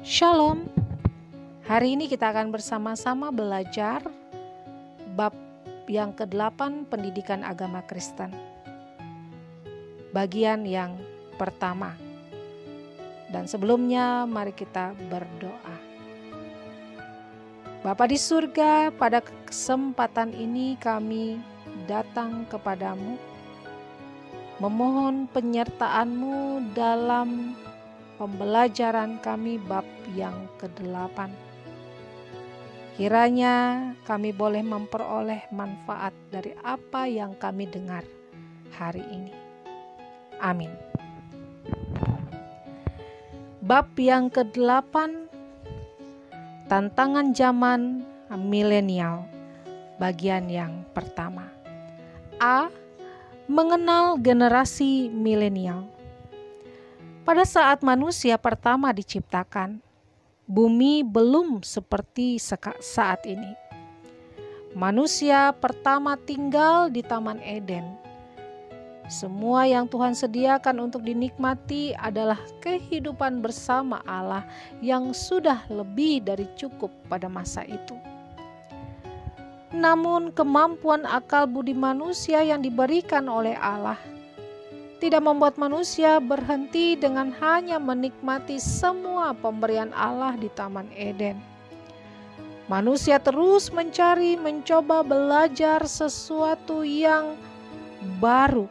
Shalom. Hari ini kita akan bersama-sama belajar bab yang ke-8 pendidikan agama Kristen. Bagian yang pertama. Dan sebelumnya mari kita berdoa. Bapa di surga, pada kesempatan ini kami datang kepadamu, memohon penyertaan-Mu dalam pembelajaran kami bab yang ke-8. Kiranya kami boleh memperoleh manfaat dari apa yang kami dengar hari ini. Amin. Bab yang ke-8, tantangan zaman milenial, bagian yang pertama. A. Mengenal generasi milenial. Pada saat manusia pertama diciptakan, bumi belum seperti saat ini. Manusia pertama tinggal di Taman Eden. Semua yang Tuhan sediakan untuk dinikmati adalah kehidupan bersama Allah yang sudah lebih dari cukup pada masa itu. Namun kemampuan akal budi manusia yang diberikan oleh Allah tidak membuat manusia berhenti dengan hanya menikmati semua pemberian Allah di Taman Eden. Manusia terus mencoba belajar sesuatu yang baru,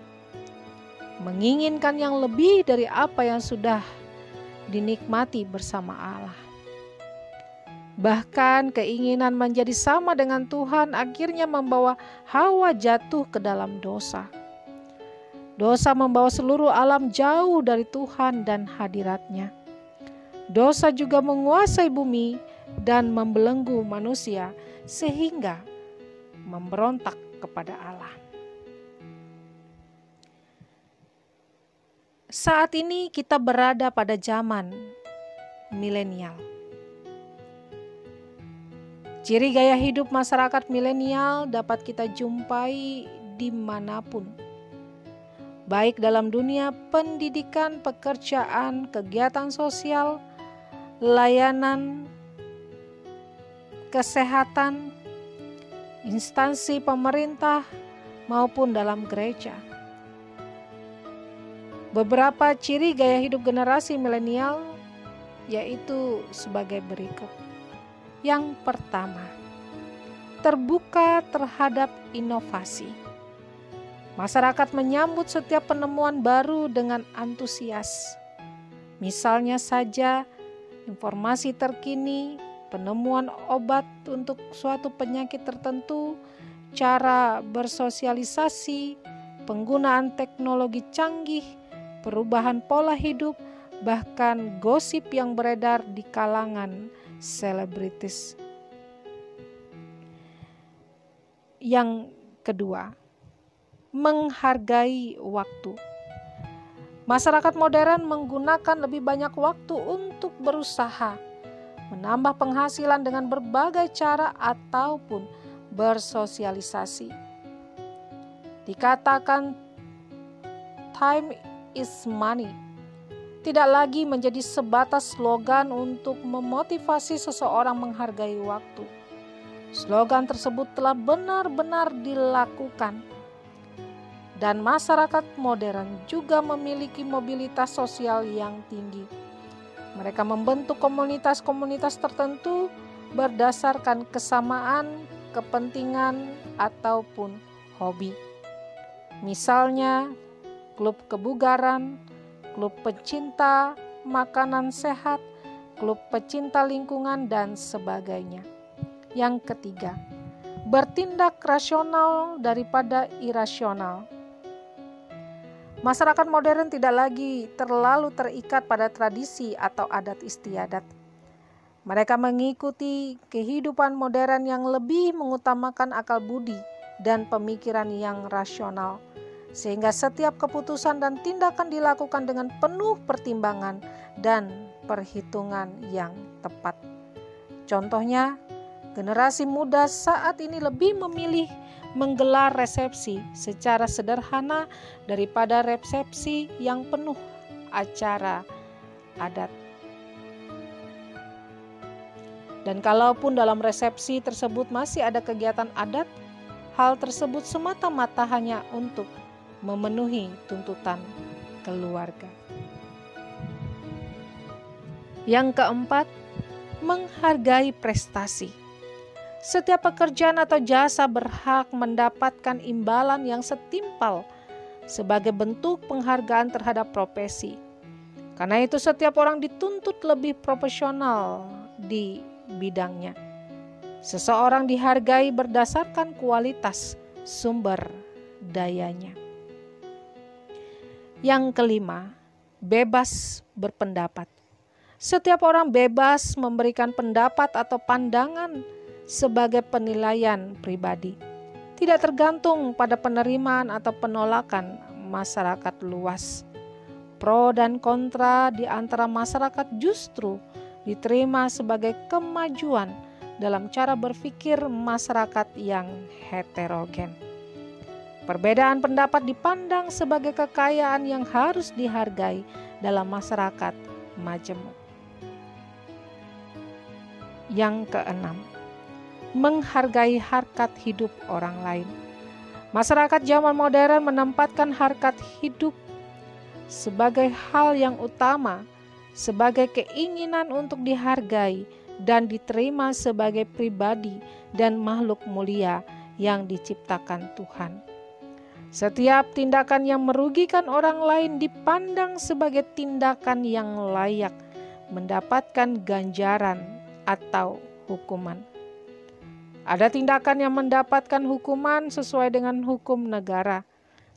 menginginkan yang lebih dari apa yang sudah dinikmati bersama Allah. Bahkan keinginan menjadi sama dengan Tuhan akhirnya membawa Hawa jatuh ke dalam dosa. Dosa membawa seluruh alam jauh dari Tuhan dan hadirat-Nya. Dosa juga menguasai bumi dan membelenggu manusia sehingga memberontak kepada Allah. Saat ini kita berada pada zaman milenial. Ciri gaya hidup masyarakat milenial dapat kita jumpai dimanapun, baik dalam dunia pendidikan, pekerjaan, kegiatan sosial, layanan, kesehatan, instansi pemerintah, maupun dalam gereja. Beberapa ciri gaya hidup generasi milenial yaitu sebagai berikut. Yang pertama, terbuka terhadap inovasi. Masyarakat menyambut setiap penemuan baru dengan antusias. Misalnya saja informasi terkini, penemuan obat untuk suatu penyakit tertentu, cara bersosialisasi, penggunaan teknologi canggih, perubahan pola hidup, bahkan gosip yang beredar di kalangan selebritis. Yang kedua, menghargai waktu. Masyarakat modern menggunakan lebih banyak waktu untuk berusaha, menambah penghasilan dengan berbagai cara ataupun bersosialisasi. Dikatakan time is money, tidak lagi menjadi sebatas slogan untuk memotivasi seseorang menghargai waktu. Slogan tersebut telah benar-benar dilakukan. Dan masyarakat modern juga memiliki mobilitas sosial yang tinggi. Mereka membentuk komunitas-komunitas tertentu berdasarkan kesamaan, kepentingan, ataupun hobi. Misalnya, klub kebugaran, klub pecinta makanan sehat, klub pecinta lingkungan, dan sebagainya. Yang ketiga, bertindak rasional daripada irasional. Masyarakat modern tidak lagi terlalu terikat pada tradisi atau adat istiadat. Mereka mengikuti kehidupan modern yang lebih mengutamakan akal budi dan pemikiran yang rasional, sehingga setiap keputusan dan tindakan dilakukan dengan penuh pertimbangan dan perhitungan yang tepat. Contohnya, generasi muda saat ini lebih memilih menggelar resepsi secara sederhana daripada resepsi yang penuh acara adat. Dan kalaupun dalam resepsi tersebut masih ada kegiatan adat, hal tersebut semata-mata hanya untuk memenuhi tuntutan keluarga. Yang keempat, menghargai prestasi. Setiap pekerjaan atau jasa berhak mendapatkan imbalan yang setimpal sebagai bentuk penghargaan terhadap profesi. Karena itu setiap orang dituntut lebih profesional di bidangnya. Seseorang dihargai berdasarkan kualitas sumber dayanya. Yang kelima, bebas berpendapat. Setiap orang bebas memberikan pendapat atau pandangan sebagai penilaian pribadi, tidak tergantung pada penerimaan atau penolakan masyarakat luas. Pro dan kontra di antara masyarakat justru diterima sebagai kemajuan dalam cara berpikir masyarakat yang heterogen. Perbedaan pendapat dipandang sebagai kekayaan yang harus dihargai dalam masyarakat majemuk. Yang keenam, menghargai harkat hidup orang lain. Masyarakat zaman modern menempatkan harkat hidup sebagai hal yang utama, sebagai keinginan untuk dihargai dan diterima sebagai pribadi dan makhluk mulia yang diciptakan Tuhan. Setiap tindakan yang merugikan orang lain dipandang sebagai tindakan yang layak mendapatkan ganjaran atau hukuman. Ada tindakan yang mendapatkan hukuman sesuai dengan hukum negara,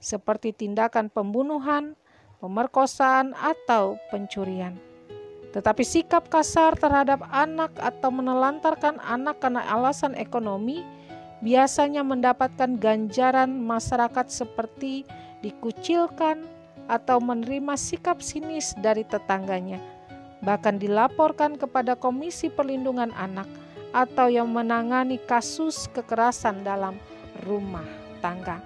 seperti tindakan pembunuhan, pemerkosaan, atau pencurian. Tetapi sikap kasar terhadap anak atau menelantarkan anak karena alasan ekonomi biasanya mendapatkan ganjaran masyarakat seperti dikucilkan atau menerima sikap sinis dari tetangganya, bahkan dilaporkan kepada Komisi Perlindungan Anak atau yang menangani kasus kekerasan dalam rumah tangga.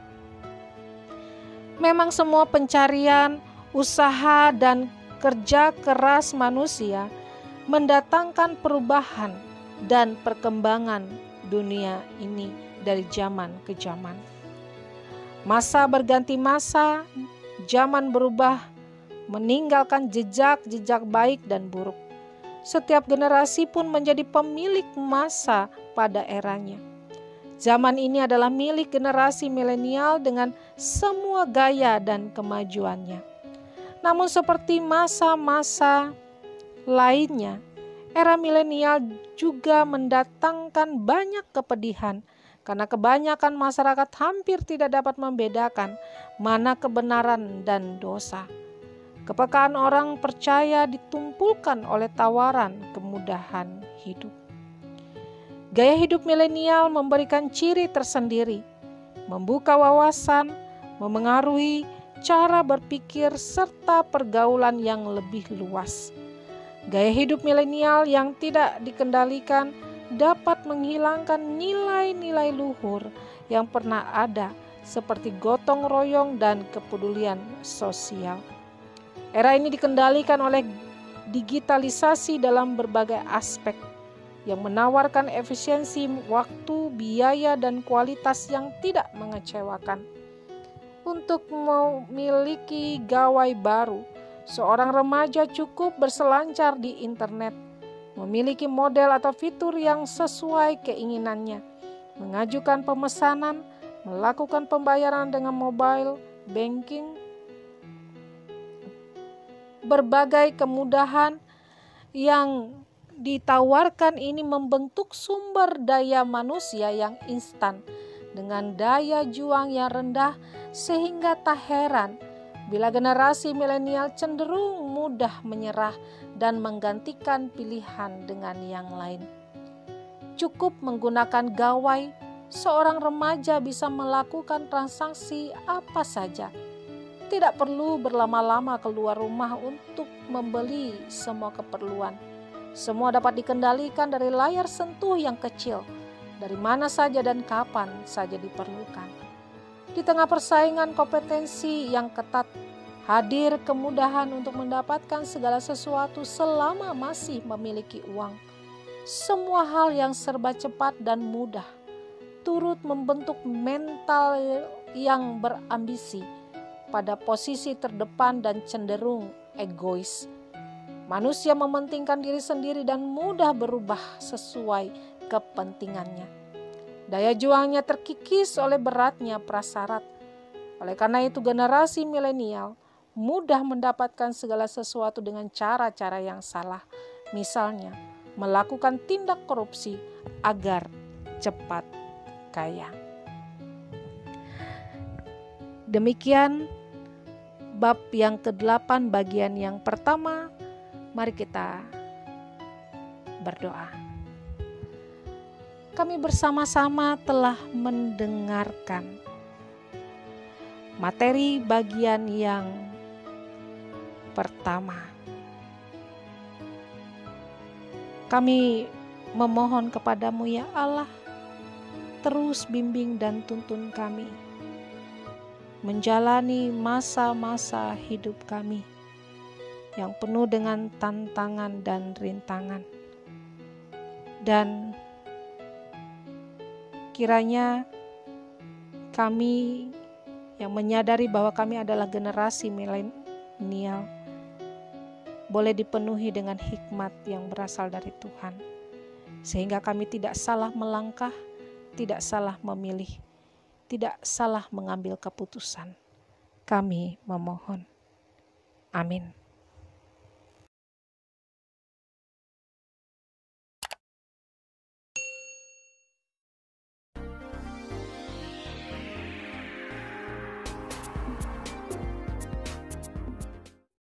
Memang semua pencarian, usaha, dan kerja keras manusia mendatangkan perubahan dan perkembangan dunia ini dari zaman ke zaman. Masa berganti masa, zaman berubah, meninggalkan jejak-jejak baik dan buruk. Setiap generasi pun menjadi pemilik masa pada eranya. Zaman ini adalah milik generasi milenial dengan semua gaya dan kemajuannya. Namun seperti masa-masa lainnya, era milenial juga mendatangkan banyak kepedihan karena kebanyakan masyarakat hampir tidak dapat membedakan mana kebenaran dan dosa. Kepekaan orang percaya ditumpulkan oleh tawaran kemudahan hidup. Gaya hidup milenial memberikan ciri tersendiri, membuka wawasan, memengaruhi cara berpikir serta pergaulan yang lebih luas. Gaya hidup milenial yang tidak dikendalikan dapat menghilangkan nilai-nilai luhur yang pernah ada seperti gotong royong dan kepedulian sosial. Era ini dikendalikan oleh digitalisasi dalam berbagai aspek yang menawarkan efisiensi waktu, biaya, dan kualitas yang tidak mengecewakan. Untuk memiliki gawai baru, seorang remaja cukup berselancar di internet, memiliki model atau fitur yang sesuai keinginannya, mengajukan pemesanan, melakukan pembayaran dengan mobile banking. Berbagai kemudahan yang ditawarkan ini membentuk sumber daya manusia yang instan dengan daya juang yang rendah, sehingga tak heran bila generasi milenial cenderung mudah menyerah dan menggantikan pilihan dengan yang lain. Cukup menggunakan gawai, seorang remaja bisa melakukan transaksi apa saja. Tidak perlu berlama-lama keluar rumah untuk membeli semua keperluan. Semua dapat dikendalikan dari layar sentuh yang kecil, dari mana saja dan kapan saja diperlukan. Di tengah persaingan kompetensi yang ketat, hadir kemudahan untuk mendapatkan segala sesuatu selama masih memiliki uang. semua hal yang serba cepat dan mudah, turut membentuk mental yang berambisi pada posisi terdepan dan cenderung egois. Manusia mementingkan diri sendiri dan mudah berubah sesuai kepentingannya. Daya juangnya terkikis oleh beratnya prasyarat. Oleh karena itu generasi milenial mudah mendapatkan segala sesuatu dengan cara-cara yang salah. Misalnya, melakukan tindak korupsi agar cepat kaya. Demikian bab yang ke-8 bagian yang pertama. Mari kita berdoa. Kami bersama-sama telah mendengarkan materi bagian yang pertama. Kami memohon kepadamu ya Allah, terus bimbing dan tuntun kami menjalani masa-masa hidup kami yang penuh dengan tantangan dan rintangan. Dan kiranya kami yang menyadari bahwa kami adalah generasi milenial boleh dipenuhi dengan hikmat yang berasal dari Tuhan, sehingga kami tidak salah melangkah, tidak salah memilih, tidak salah mengambil keputusan. Kami memohon. Amin.